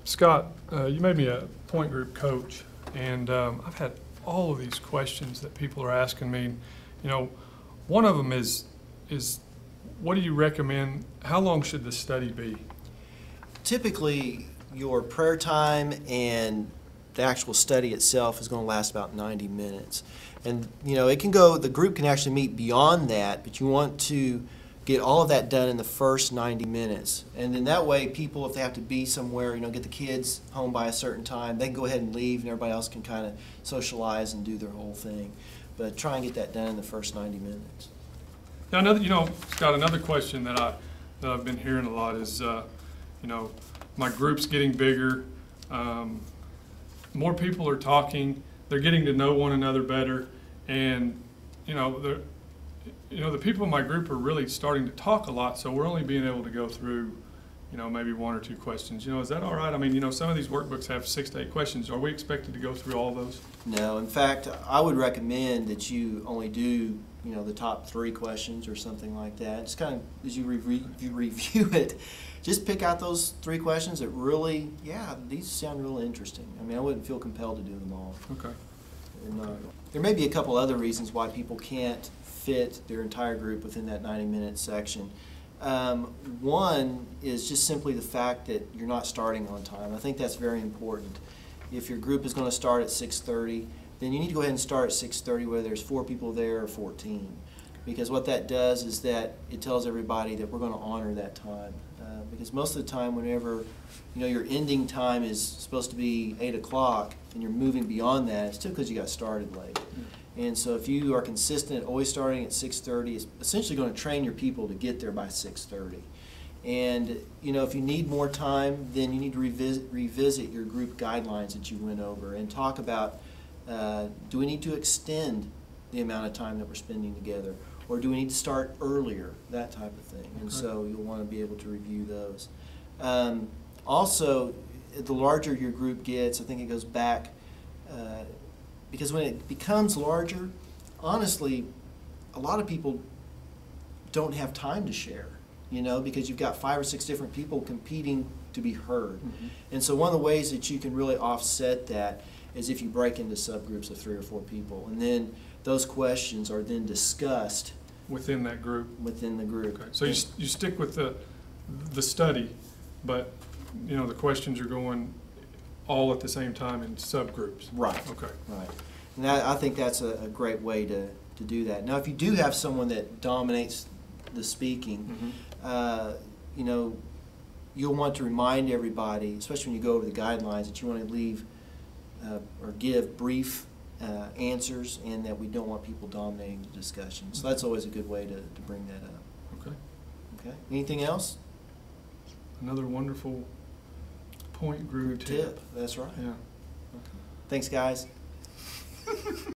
Scott, you made me a point group coach, and I've had all of these questions that people are asking me. You know, one of them is what do you recommend? How long should the study be? Typically, your prayer time and the actual study itself is going to last about 90 minutes. And, you know, the group can actually meet beyond that, but you want to get all of that done in the first 90 minutes. And then that way, people, if they have to be somewhere, get the kids home by a certain time, they can go ahead and leave, and everybody else can kind of socialize and do their whole thing. But try and get that done in the first 90 minutes. Now, Scott, another question that I've been hearing a lot is, my group's getting bigger. More people are talking. They're getting to know one another better, and the people in my group are really starting to talk a lot. So we're only being able to go through, maybe one or two questions. Is that all right? I mean, some of these workbooks have 6 to 8 questions. Are we expected to go through all those? No. In fact, I would recommend that you only do the top 3 questions or something like that. Just kind of as you review it, just pick out those 3 questions that really, these sound really interesting. I mean, I wouldn't feel compelled to do them all. Okay. And, there may be a couple other reasons why people can't fit their entire group within that 90-minute section. One is just simply the fact that you're not starting on time. I think that's very important. If your group is going to start at 6:30, then you need to go ahead and start at 6:30 whether there's 4 people there or 14. Because what that does is that it tells everybody that we're going to honor that time. Because most of the time whenever your ending time is supposed to be 8 o'clock and you're moving beyond that, it's typically because you got started late. And so if you are consistent, always starting at 6:30, it's essentially going to train your people to get there by 6:30. And if you need more time, then you need to revisit your group guidelines that you went over and talk about, do we need to extend the amount of time that we're spending together? Or do we need to start earlier? That type of thing. And so you'll want to be able to review those. Also, the larger your group gets, I think it goes back, because when it becomes larger, honestly, a lot of people don't have time to share, because you've got 5 or 6 different people competing to be heard. Mm-hmm. And so one of the ways that you can really offset that is if you break into subgroups of 3 or 4 people, and then those questions are then discussed within that group. Within the group. Okay. So you stick with the study, but the questions are going all at the same time in subgroups. Right. Okay. Right. And I think that's a great way to do that. Now, if you do have someone that dominates the speaking, mm-hmm. You'll want to remind everybody, especially when you go over the guidelines, that you want to leave or give brief answers, and that we don't want people dominating the discussion. So that's always a good way to bring that up. Okay. Okay. Anything else? Another wonderful point group tip. That's right. Yeah. Okay. Thanks, guys.